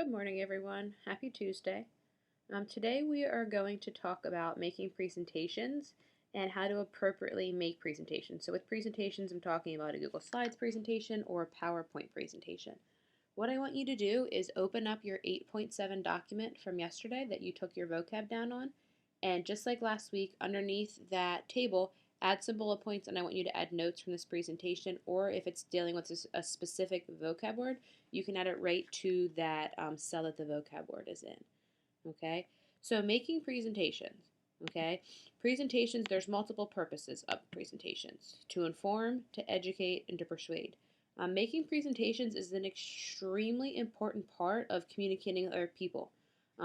Good morning, everyone. Happy Tuesday. Today we are going to talk about making presentations and how to appropriately make presentations. So with presentations, I'm talking about a Google Slides presentation or a PowerPoint presentation. What I want you to do is open up your 8.7 document from yesterday that you took your vocab down on, and just like last week, underneath that table, add some bullet points, and I want you to add notes from this presentation, or if it's dealing with a specific vocab word, you can add it right to that cell that the vocab word is in. Okay, so making presentations. Okay, presentations, there's multiple purposes of presentations: to inform, to educate, and to persuade. Making presentations is an extremely important part of communicating with other people.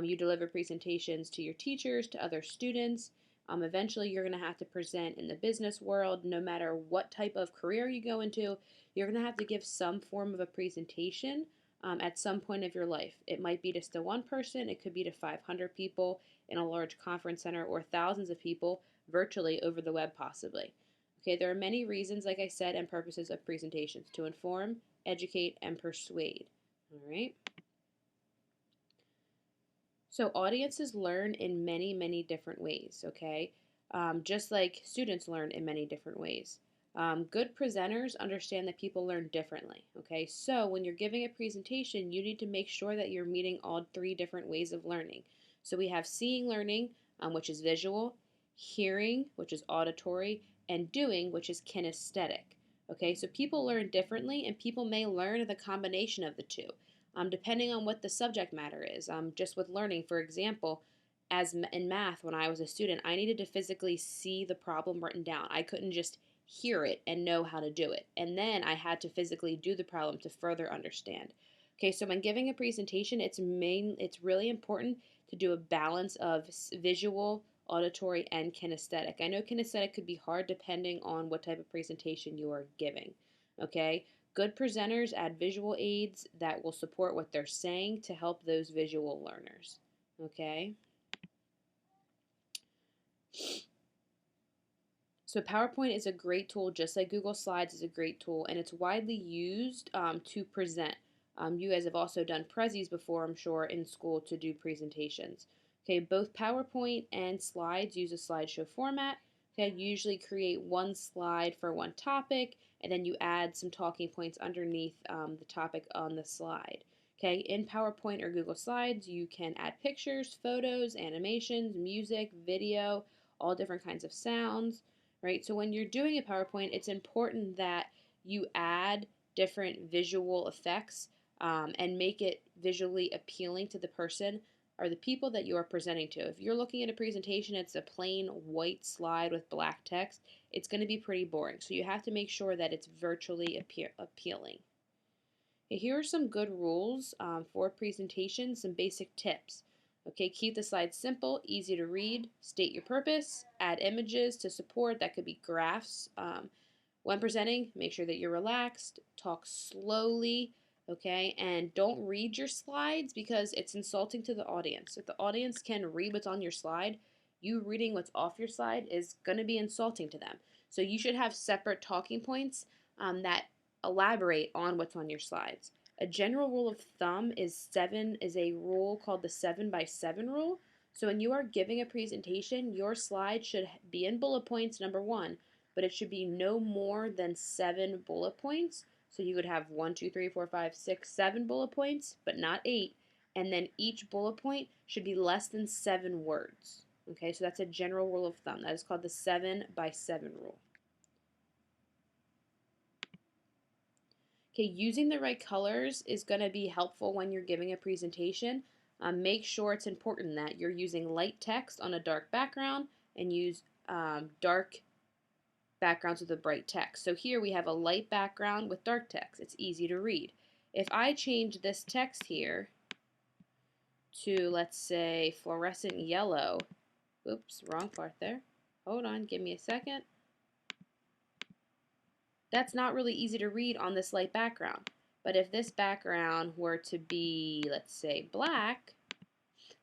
You deliver presentations to your teachers, to other students. Eventually, you're going to have to present in the business world. No matter what type of career you go into, you're going to have to give some form of a presentation at some point of your life. It might be just to one person, it could be to 500 people in a large conference center, or thousands of people virtually over the web, possibly. Okay, there are many reasons, like I said, and purposes of presentations: to inform, educate, and persuade. All right. So audiences learn in many, many different ways, okay? Just like students learn in many different ways. Good presenters understand that people learn differently, okay? So when you're giving a presentation, you need to make sure that you're meeting all three different ways of learning. So we have seeing learning, which is visual, hearing, which is auditory, and doing, which is kinesthetic. Okay, so people learn differently, and people may learn the combination of the two, depending on what the subject matter is. Just with learning, for example, as in math, when I was a student, I needed to physically see the problem written down. I couldn't just hear it and know how to do it. And then I had to physically do the problem to further understand. Okay, so when giving a presentation, it's really important to do a balance of visual, auditory, and kinesthetic. I know kinesthetic could be hard depending on what type of presentation you are giving. Okay, good presenters add visual aids that will support what they're saying to help those visual learners. Okay. So PowerPoint is a great tool, just like Google Slides is a great tool, and it's widely used to present. You guys have also done Prezzies before, I'm sure, in school to do presentations. Okay, both PowerPoint and Slides use a slideshow format. Okay, you usually create one slide for one topic, and then you add some talking points underneath the topic on the slide. Okay, in PowerPoint or Google Slides, you can add pictures, photos, animations, music, video, all different kinds of sounds, right? So when you're doing a PowerPoint, it's important that you add different visual effects and make it visually appealing to the person or the people that you are presenting to. If you're looking at a presentation, it's a plain white slide with black text, it's going to be pretty boring. So you have to make sure that it's virtually appealing. Okay, here are some good rules for presentations, some basic tips. Okay, keep the slides simple, easy to read, state your purpose, add images to support, that could be graphs. When presenting, make sure that you're relaxed, talk slowly, okay, and don't read your slides because it's insulting to the audience. If the audience can read what's on your slide, you reading what's off your slide is going to be insulting to them. So you should have separate talking points that elaborate on what's on your slides. A general rule of thumb is a rule called the 7x7 rule. So when you are giving a presentation, your slide should be in bullet points, number one, but it should be no more than 7 bullet points. So you would have 1, 2, 3, 4, 5, 6, 7 bullet points, but not 8. And then each bullet point should be less than 7 words. Okay, so that's a general rule of thumb. That is called the 7x7 rule. Okay, using the right colors is going to be helpful when you're giving a presentation. Make sure it's important that you're using light text on a dark background and use dark backgrounds with a bright text. So here we have a light background with dark text. It's easy to read. If I change this text here to, let's say, fluorescent yellow, oops, wrong part there. Hold on, give me a second. That's not really easy to read on this light background. But if this background were to be, let's say, black,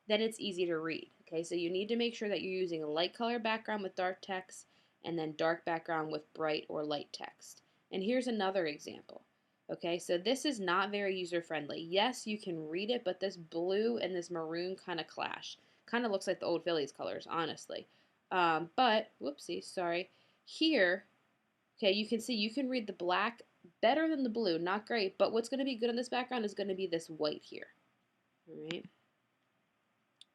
then it's easy to read. Okay, so you need to make sure that you're using a light color background with dark text and then dark background with bright or light text. And here's another example. Okay, so this is not very user friendly. Yes, you can read it, but this blue and this maroon kind of clash. Kind of looks like the old Phillies colors, honestly. But, whoopsie, sorry. Here, okay, you can see you can read the black better than the blue. Not great, but what's going to be good on this background is going to be this white here. All right.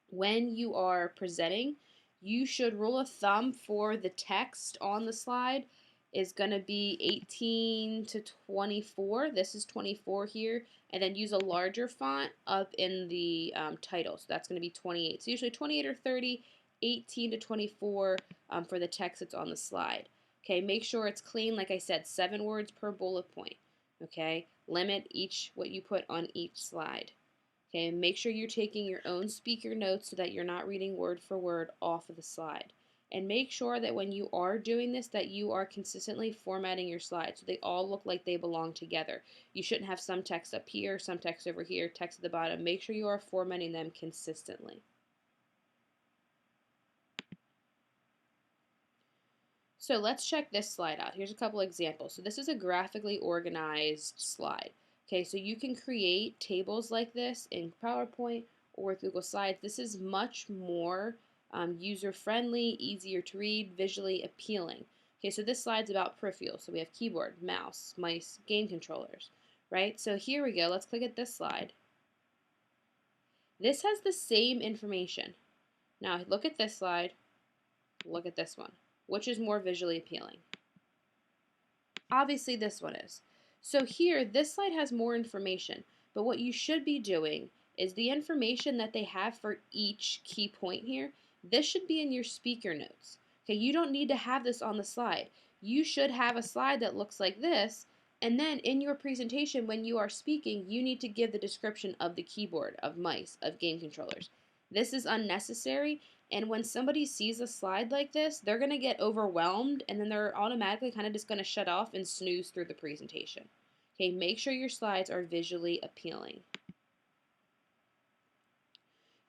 When you are presenting, you should rule of thumb for the text on the slide is going to be 18 to 24. This is 24 here. And then use a larger font up in the title. So that's going to be 28. So usually 28 or 30, 18 to 24 for the text that's on the slide. Okay, make sure it's clean. Like I said, 7 words per bullet point. Okay, limit what you put on each slide. Okay, and make sure you're taking your own speaker notes so that you're not reading word for word off of the slide. And make sure that when you are doing this that you are consistently formatting your slides so they all look like they belong together. You shouldn't have some text up here, some text over here, text at the bottom. Make sure you are formatting them consistently. So let's check this slide out. Here's a couple examples. So this is a graphically organized slide. Okay, so you can create tables like this in PowerPoint or with Google Slides. This is much more user-friendly, easier to read, visually appealing. Okay, so this slide's about peripherals. So we have keyboard, mouse, mice, game controllers, right? So here we go. Let's click at this slide. This has the same information. Now look at this slide. Look at this one. Which is more visually appealing? Obviously this one is. So here, this slide has more information, but what you should be doing is the information that they have for each key point here, this should be in your speaker notes. Okay, you don't need to have this on the slide. You should have a slide that looks like this, and then in your presentation when you are speaking, you need to give the description of the keyboard, of mice, of game controllers. This is unnecessary, and when somebody sees a slide like this, they're going to get overwhelmed and then they're automatically kind of just going to shut off and snooze through the presentation. Okay, make sure your slides are visually appealing.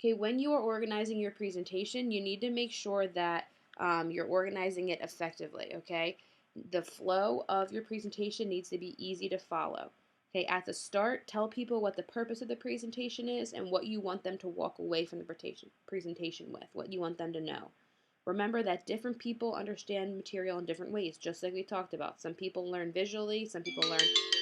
Okay, when you are organizing your presentation, you need to make sure that you're organizing it effectively, okay? The flow of your presentation needs to be easy to follow. Okay, at the start, tell people what the purpose of the presentation is and what you want them to walk away from the presentation with, what you want them to know. Remember that different people understand material in different ways, just like we talked about. Some people learn visually, some people learn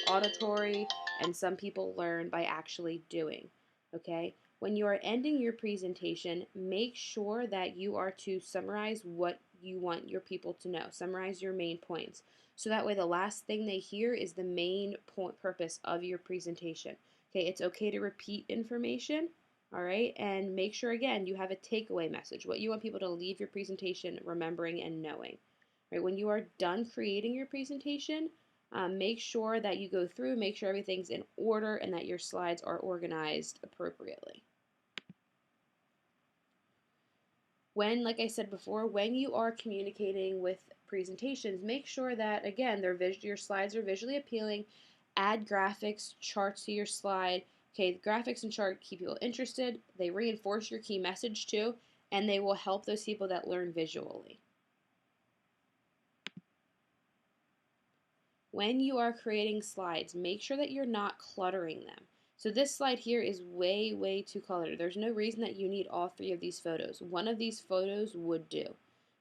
auditory, and some people learn by actually doing. Okay? When you are ending your presentation, make sure that you are to summarize what you want your people to know. Summarize your main points. So that way the last thing they hear is the main purpose of your presentation. Okay, it's okay to repeat information, all right, and make sure again you have a takeaway message, what you want people to leave your presentation remembering and knowing. Right, when you are done creating your presentation, make sure that you go through, make sure everything's in order, and that your slides are organized appropriately. When, like I said before, when you are communicating with presentations, make sure that, again, your slides are visually appealing. Add graphics, charts to your slide. Okay, the graphics and chart keep people interested. They reinforce your key message too, and they will help those people that learn visually. When you are creating slides, make sure that you're not cluttering them. So this slide here is way, way too cluttered. There's no reason that you need all 3 of these photos. One of these photos would do.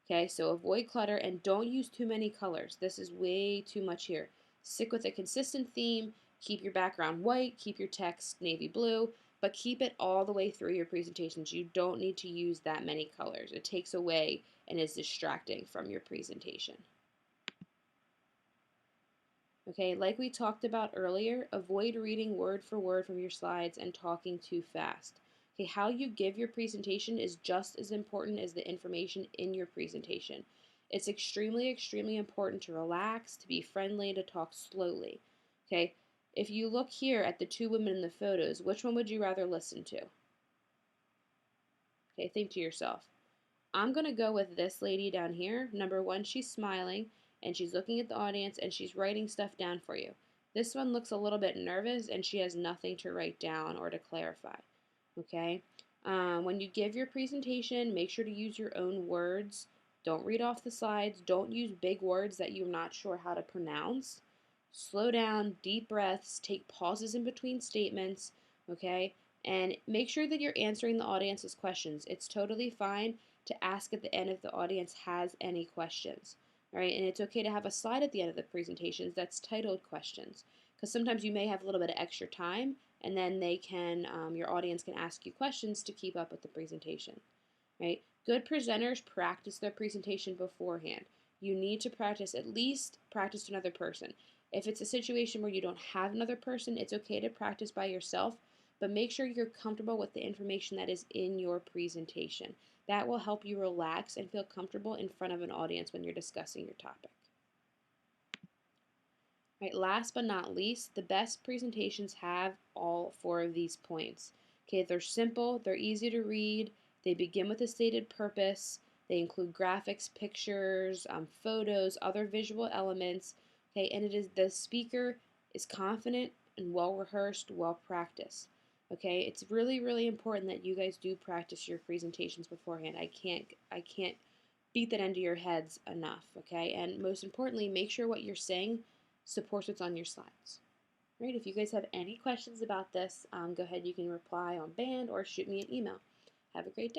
Okay, so avoid clutter and don't use too many colors. This is way too much here. Stick with a consistent theme. Keep your background white, keep your text navy blue, but keep it all the way through your presentations. You don't need to use that many colors. It takes away and is distracting from your presentation. Okay, like we talked about earlier, avoid reading word for word from your slides and talking too fast. Okay, how you give your presentation is just as important as the information in your presentation. It's extremely, extremely important to relax, to be friendly, to talk slowly. Okay, if you look here at the 2 women in the photos, which one would you rather listen to? Okay, think to yourself. I'm going to go with this lady down here. Number 1, she's smiling and she's looking at the audience and she's writing stuff down for you. This one looks a little bit nervous and she has nothing to write down or to clarify. Okay? When you give your presentation, make sure to use your own words. Don't read off the slides. Don't use big words that you're not sure how to pronounce. Slow down, deep breaths, take pauses in between statements, okay? And make sure that you're answering the audience's questions. It's totally fine to ask at the end if the audience has any questions, all right? And it's okay to have a slide at the end of the presentations that's titled questions, because sometimes you may have a little bit of extra time, and then your audience can ask you questions to keep up with the presentation, right? Good presenters practice their presentation beforehand. You need to practice, at least practice to another person. If it's a situation where you don't have another person, it's okay to practice by yourself, but make sure you're comfortable with the information that is in your presentation. That will help you relax and feel comfortable in front of an audience when you're discussing your topic. Right, last but not least, the best presentations have all four of these points. Okay, they're simple, they're easy to read, they begin with a stated purpose, they include graphics, pictures, photos, other visual elements. Okay, and the speaker is confident and well rehearsed, well practiced. Okay, it's really, really important that you guys do practice your presentations beforehand. I can't beat that into your heads enough. Okay, and most importantly, make sure what you're saying supports what's on your slides. Right? If you guys have any questions about this, go ahead. You can reply on Band or shoot me an email. Have a great day.